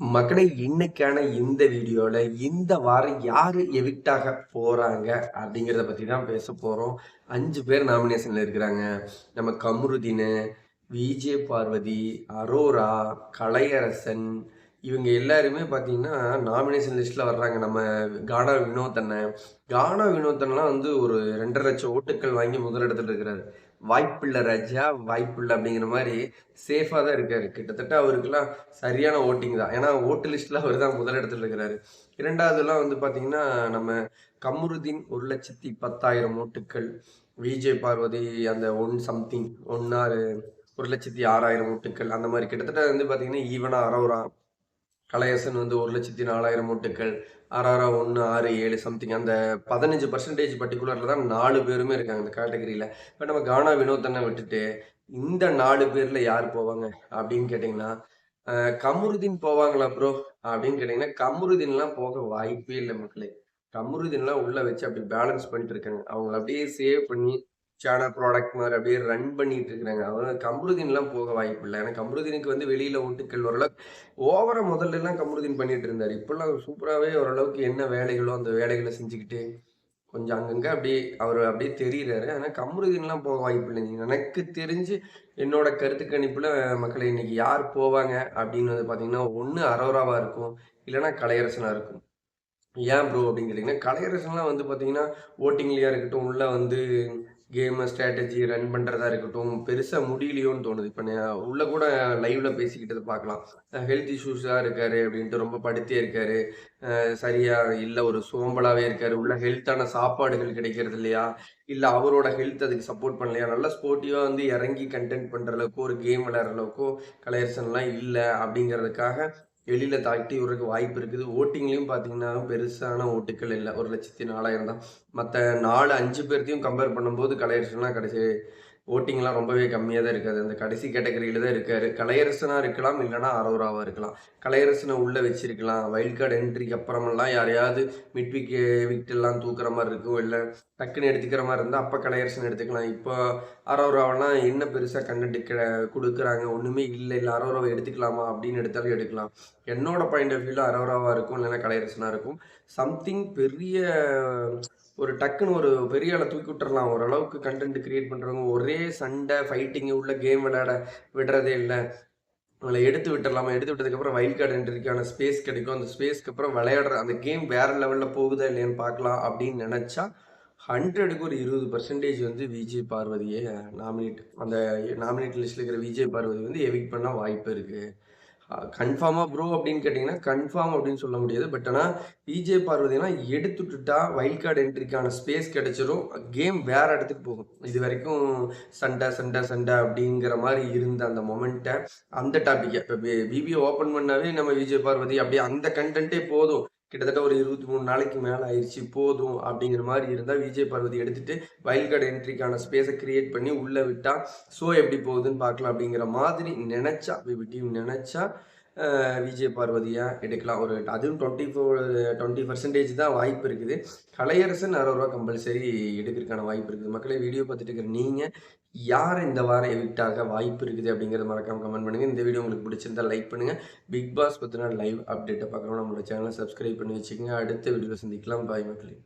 மக்களே இன்னைக்கான இந்த வீடியோல இந்த வாரம் யாரு எவிக்ட் ஆக போறாங்க அப்படிங்கிறத பத்தி தான் பேச போறோம். 5 பேர் நாமினேஷன்ல இருக்கிறாங்க. நம்ம கமருதீனு, விஜே பார்வதி, அரோரா, கலையரசன் இவங்க எல்லாருமே பார்த்தீங்கன்னா நாமினேஷன் லிஸ்ட்ல வர்றாங்க. நம்ம கானா வினோத் அண்ணன். கானா வினோத் அண்ணன்லாம் வந்து ஒரு 2,50,000 ஓட்டுக்கள் வாங்கி முதலிடத்துல இருக்கிறாரு. வாய்ப்பில்ல ராஜா, வாய்ப்பில்ல அப்படிங்கிற மாரி சேஃபா தான் இருக்காரு. கிட்டத்தட்ட அவருக்கெல்லாம் சரியான ஓட்டிங் தான். ஏன்னா ஓட்டு லிஸ்ட்ல அவர் தான் முதலிடத்துல இருக்கிறாரு. 2வதுலாம் வந்து பார்த்தீங்கன்னா, நம்ம கமருதீன் 1,10,10,000 ஓட்டுக்கள். விஜே பார்வதி அந்த 1 சம்திங் 1 ஆர் 1,06,000 ஓட்டுக்கள். அந்த மாரி கிட்டத்தட்ட வந்து பார்த்தீங்கன்னா, ஈவனா அரோரா, கலையரசன் வந்து 1,04,000 ஓட்டுக்கள். ஆர்ஆரா 1, 6, 7 சம்திங் அந்த 15% பர்ட்டிகுலர்ல தான் 4 பேருமே இருக்காங்க இந்த கேட்டகரியில. இப்ப நம்ம கானா வினோத் அண்ணன விட்டுட்டு, இந்த 4 பேர்ல யார் போவாங்க அப்படின்னு கேட்டீங்கன்னா, கமருதீன் போவாங்களா ப்ரோ? அப்படின்னு கேட்டீங்கன்னா, கமருதீன்லாம் போக வாய்ப்பே இல்ல மக்களே. கமருதீன்லாம் உள்ள வச்சு அப்படி பேலன்ஸ் பண்ணிட்டு இருக்காங்க. அவங்கள அப்படியே சேவ் பண்ணி சேனல் ப்ராடக்ட் மாரி அப்படியே ரன் பண்ணிட்டு இருக்கிறாங்க. அவங்க கமருதீன்லாம் போக வாய்ப்பில்ல. ஏன்னா கமருதீனுக்கு வந்து வெளியில ஓட்டுக்கள் ஓரளவுக்கு ஓவரா முதல்லலாம் கமருதீன் பண்ணிட்டு இருந்தாரு. இப்பல்லாம் சூப்பராவே ஓரளவுக்கு என்ன வேலைகளோ அந்த வேலைகள செஞ்சுக்கிட்டு, கொஞ்சம் அங்கங்க அப்படியே அவரு அப்படியே தெரியிறாரு. ஆனா கமருதீன்லாம் போக வாய்ப்பில்லைங்க. எனக்கு தெரிஞ்சு என்னோட கருத்து கணிப்புல மக்களே இன்னைக்கு யார் போவாங்க அப்படின்னு வந்து பார்த்தீங்கன்னா, ஒண்ணு அரோராவா இருக்கும். இல்லன்னா கலையரசனா இருக்கும். ஏன் ப்ரோ அப்படின்னு கேட்டீங்கன்னா, கலையரசன்லாம் வந்து பார்த்தீங்கன்னா, ஓட்டிங்லயா இருக்கட்டும், உள்ள வந்து கேம ஸ்ட்ராட்டஜி ரன் பண்றதா இருக்கட்டும், பெருசா முடியலையோன்னு தோணுது. இப்ப உள்ள கூட லைவ்ல பேசிக்கிட்டத பார்க்கலாம். ஹெல்த் இஷ்யூஸா இருக்காரு அப்படின்ட்டு ரொம்ப படுத்தே இருக்காரு. சரியா இல்ல ஒரு சோம்பலாவே இருக்காரு. உள்ள ஹெல்த்தான சாப்பாடுகள் கிடைக்கிறது இல்லையா? இல்ல அவரோட ஹெல்த் அதுக்கு சப்போர்ட் பண்ணலையா? நல்லா ஸ்போர்ட்டிவா வந்து இறங்கி கன்டென்ட் பண்ற அளவுக்கோ, ஒரு கேம் விளையாடுற அளவுக்கோ கலையரசன்லாம் இல்ல அப்படிங்கிறதுக்காக வெளியில தாட்டி விடுறதுக்கு வாய்ப்பு இருக்குது. ஓட்டிங்லயும் பார்த்தீங்கன்னா, பெருசான ஓட்டுக்கள் இல்ல. 1,04,000 தான். மத்த 4, 5 பேர்த்தையும் கம்பேர் பண்ணும்போது கலையரசன்லாம் கடைசி ஓட்டிங்லாம் ரொம்பவே கம்மியா தான் இருக்காது. அந்த கடைசி கேட்டகரியில தான் இருக்காரு. கலையரசனா இருக்கலாம், இல்லன்னா அரோராவா இருக்கலாம். கலையரசன உள்ள வச்சிருக்கலாம். வைல்ட் கார்ட் என்ட்ரிக்கு அப்புறமெல்லாம் யாரையாவது மிட்வீக் விக்ட்லாம் தூக்குற மாரி இருக்கும். இல்ல டக்குன்னு எடுத்துக்கிற மாரி இருந்தா, அப்ப கலையரசன் எடுத்துக்கலாம். இப்போ அரோராவெல்லாம் என்ன பெருசா கன்டென்ட் குடுக்குறாங்க? ஒண்ணுமே இல்ல. இல்ல அரோராவ எடுத்துக்கலாமா? அப்படின்னு எடுத்தாலும் எடுக்கலாம். என்னோட பாயிண்ட் ஆஃப் வியூல அரோராவா இருக்கும். இல்லன்னா கலையரசனா இருக்கும். சம்திங் பெரிய ஒரு டக்குன்னு ஒரு பெரிய ஆள தூக்கி விட்டுறலாம். ஓரளவுக்கு கன்டென்ட் கிரியேட் பண்றவங்க ஒரே சண்டை, ஃபைட்டிங் உள்ள கேம் விளையாட விடுறதே இல்ல. அவங்கள எடுத்து விட்டுறலாமா? எடுத்து விட்டதுக்கப்புறம் வைல்ட் கார்ட் என்ட்ரிக்கான ஸ்பேஸ் கிடைக்கும். அந்த ஸ்பேஸ்க்கு அப்புறம் விளையாடுற அந்த கேம் வேற லெவல்ல போகுதா இல்லையான்னு பார்க்கலாம் அப்படின்னு நெனச்சா, 100க்கு ஒரு 20% வந்து விஜய் பார்வதிய அந்த நாமினேட் லிஸ்ட்ல இருக்கிற விஜய் பார்வதி வந்து எவிக்ட் பண்ண வாய்ப்பு இருக்கு. கன்ஃபார்மா ப்ரோ அப்படின்னு கேட்டீங்கன்னா, கன்ஃபார்ம் அப்படின்னு சொல்ல முடியாது. பட் ஆனா, விஜே பார்வதிலாம் எடுத்துட்டுட்டா வைல்ட் கார்ட் என்ட்ரிக்கான ஸ்பேஸ் கிடைச்சிரும். கேம் வேற இடத்துக்கு போகும். இதுவரைக்கும் சண்டை, சண்டை, சண்டை அப்படிங்கிற மாரி இருந்த அந்த மொமெண்ட்ட, அந்த டாபிக்க இப்ப பிபிஓ ஓப்பன் பண்ணாவே நம்ம விஜய் பார்வதி அப்படியே அந்த கன்டென்ட்டே போதும். கிட்டத்தட்ட ஒரு 23 நாளைக்கு மேல ஆயிருச்சு. போதும் அப்படிங்கிற மாரி இருந்தா, விஜய் பார்வதி எடுத்துட்டு வைல்ட் கார்ட் என்ட்ரிக்கான ஸ்பேஸ கிரியேட் பண்ணி உள்ள விட்டா, ஷோ எப்படி போகுதுன்னு பார்க்கலாம் அப்படிங்கிற மாதிரி நெனச்சா, பிபி டீம் நெனச்சா, விஜய் பார்வதியா எடுக்கலாம். ஒரு அதுவும் 20% தான் வாய்ப்பு இருக்குது. கலையரசன் ரூ. 60 கம்பல்சரி எடுக்கறதுக்கான வாய்ப்பு இருக்குது. மக்களே வீடியோ பார்த்துட்டு இருக்கிற நீங்க, யார் இந்த வாரம் எவிக்ட் ஆக வாய்ப்பு இருக்குது அப்படிங்கிறத மறக்காம கமெண்ட் பண்ணுங்க. இந்த வீடியோ உங்களுக்கு பிடிச்சிருந்தா லைக் பண்ணுங்க. பிக் பாஸ் பத்தின லைவ் அப்டேட்ட பார்க்கணும்னா நம்மளோட சேனலை சப்ஸ்கிரைப் பண்ணி வச்சுக்கங்க. அடுத்த வீடியோல சந்திக்கலாம். பாய் மக்களே.